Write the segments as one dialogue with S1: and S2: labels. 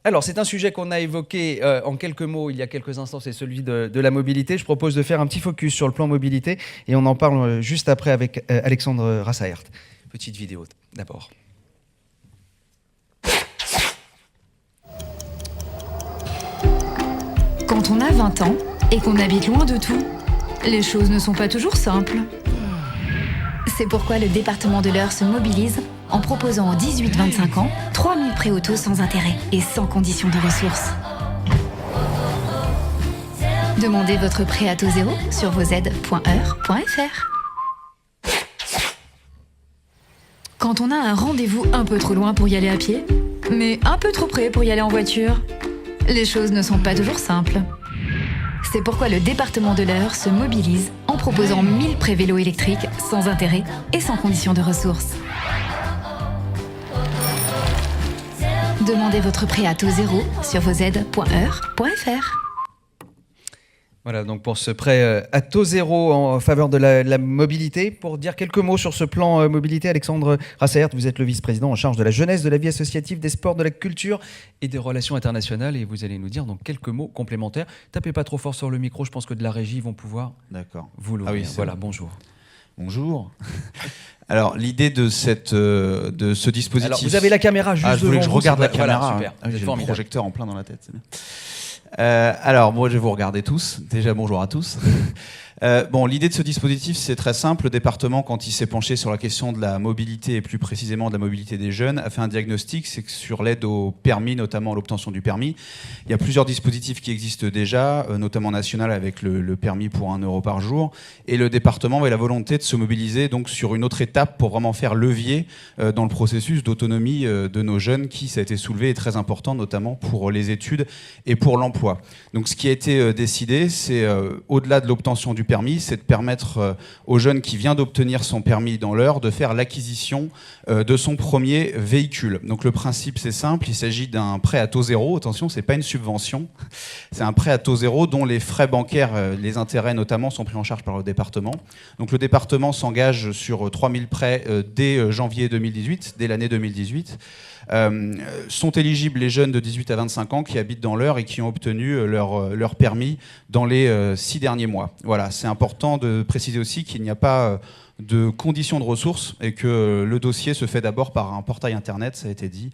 S1: Alors, c'est un sujet qu'on a évoqué en quelques mots il y a quelques instants, c'est celui de la mobilité. Je propose de faire un petit focus sur le plan mobilité et on en parle juste après avec Alexandre Rassaert. Petite vidéo d'abord.
S2: Quand on a 20 ans et qu'on habite loin de tout, les choses ne sont pas toujours simples. C'est pourquoi le département de l'Eure se mobilise en proposant aux 18-25 ans 3000 prêts auto sans intérêt et sans condition de ressources. Demandez votre prêt à taux zéro sur vosaides.eure.fr. Quand on a un rendez-vous un peu trop loin pour y aller à pied, mais un peu trop près pour y aller en voiture, les choses ne sont pas toujours simples. C'est pourquoi le département de l'Eure se mobilise en proposant 1000 prêts vélos électriques sans intérêt et sans condition de ressources. Demandez votre prêt à taux zéro sur vosaides.eure.fr.
S1: Voilà, donc pour ce prêt à taux zéro en faveur de la mobilité. Pour dire quelques mots sur ce plan mobilité, Alexandre Rassaert, vous êtes le vice-président en charge de la jeunesse, de la vie associative, des sports, de la culture et des relations internationales. Et vous allez nous dire donc quelques mots complémentaires. Tapez pas trop fort sur le micro, je pense que de la régie vont pouvoir vous l'ouvrir.
S3: Ah oui,
S1: voilà, bonjour.
S3: Bonjour. Alors, l'idée de ce dispositif...
S1: Alors, vous avez la caméra juste devant vous.
S3: Je voulais que je regarde la caméra.
S1: Voilà, super.
S3: J'ai le projecteur en plein dans la tête, c'est bien. Alors, moi, je vais vous regarder tous. Déjà, bonjour à tous. L'idée de ce dispositif, c'est très simple. Le département, quand il s'est penché sur la question de la mobilité, et plus précisément de la mobilité des jeunes, a fait un diagnostic, c'est que sur l'aide au permis, notamment l'obtention du permis, il y a plusieurs dispositifs qui existent déjà, notamment national avec le permis pour 1 euro par jour. Et le département avait la volonté de se mobiliser donc sur une autre étape pour vraiment faire levier dans le processus d'autonomie de nos jeunes qui, ça a été soulevé, est très important, notamment pour les études et pour l'emploi. Donc ce qui a été décidé, c'est au-delà de l'obtention du permis, c'est de permettre aux jeunes qui vient d'obtenir son permis dans l'Eure de faire l'acquisition de son premier véhicule. Donc le principe, c'est simple, il s'agit d'un prêt à taux zéro. Attention, c'est pas une subvention, c'est un prêt à taux zéro dont les frais bancaires, les intérêts notamment, sont pris en charge par le département. Donc le département s'engage sur 3000 prêts dès janvier 2018, dès l'année 2018. Sont éligibles les jeunes de 18 à 25 ans qui habitent dans l'Eure et qui ont obtenu leur permis dans les 6 derniers mois. Voilà, c'est important de préciser aussi qu'il n'y a pas de conditions de ressources et que le dossier se fait d'abord par un portail internet, ça a été dit,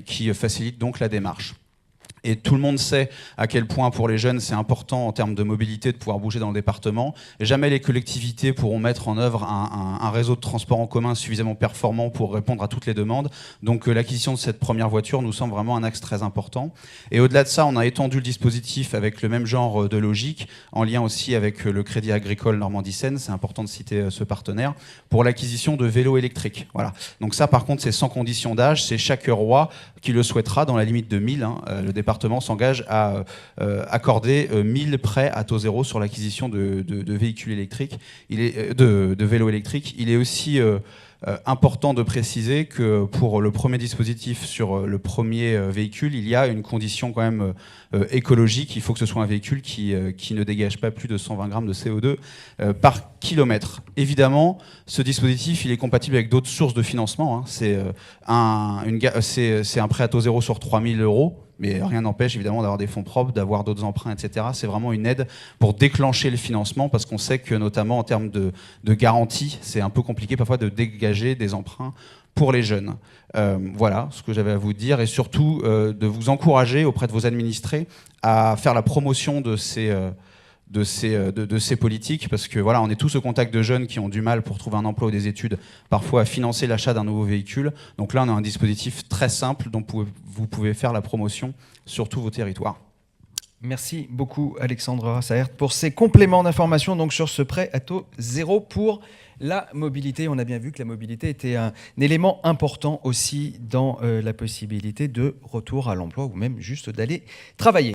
S3: qui facilite donc la démarche. Et tout le monde sait à quel point pour les jeunes c'est important en termes de mobilité de pouvoir bouger dans le département. Jamais les collectivités pourront mettre en œuvre un réseau de transport en commun suffisamment performant pour répondre à toutes les demandes. Donc l'acquisition de cette première voiture nous semble vraiment un axe très important. Et au-delà de ça, on a étendu le dispositif avec le même genre de logique, en lien aussi avec le Crédit Agricole Normandie-Seine, c'est important de citer ce partenaire, pour l'acquisition de vélos électriques. Voilà. Donc ça par contre c'est sans condition d'âge, c'est chaque roi qui le souhaitera dans la limite de 1000. Le département s'engage à accorder 1000 prêts à taux zéro sur l'acquisition de véhicules électriques, de vélos électriques. Il est aussi important de préciser que pour le premier dispositif sur le premier véhicule, il y a une condition quand même écologique. Il faut que ce soit un véhicule qui ne dégage pas plus de 120 grammes de CO2 par kilomètre. Évidemment, ce dispositif il est compatible avec d'autres sources de financement. C'est un prêt à taux zéro sur 3000 euros. Mais rien n'empêche évidemment d'avoir des fonds propres, d'avoir d'autres emprunts, etc. C'est vraiment une aide pour déclencher le financement parce qu'on sait que notamment en termes de garantie, c'est un peu compliqué parfois de dégager des emprunts pour les jeunes. Voilà ce que j'avais à vous dire et surtout de vous encourager auprès de vos administrés à faire la promotion de ces politiques parce que voilà, on est tous au contact de jeunes qui ont du mal pour trouver un emploi ou des études, parfois à financer l'achat d'un nouveau véhicule. Donc là, on a un dispositif très simple dont vous pouvez faire la promotion sur tous vos territoires.
S1: Merci beaucoup Alexandre Rassaert pour ces compléments d'information donc sur ce prêt à taux zéro pour la mobilité. On a bien vu que la mobilité était un élément important aussi dans la possibilité de retour à l'emploi ou même juste d'aller travailler.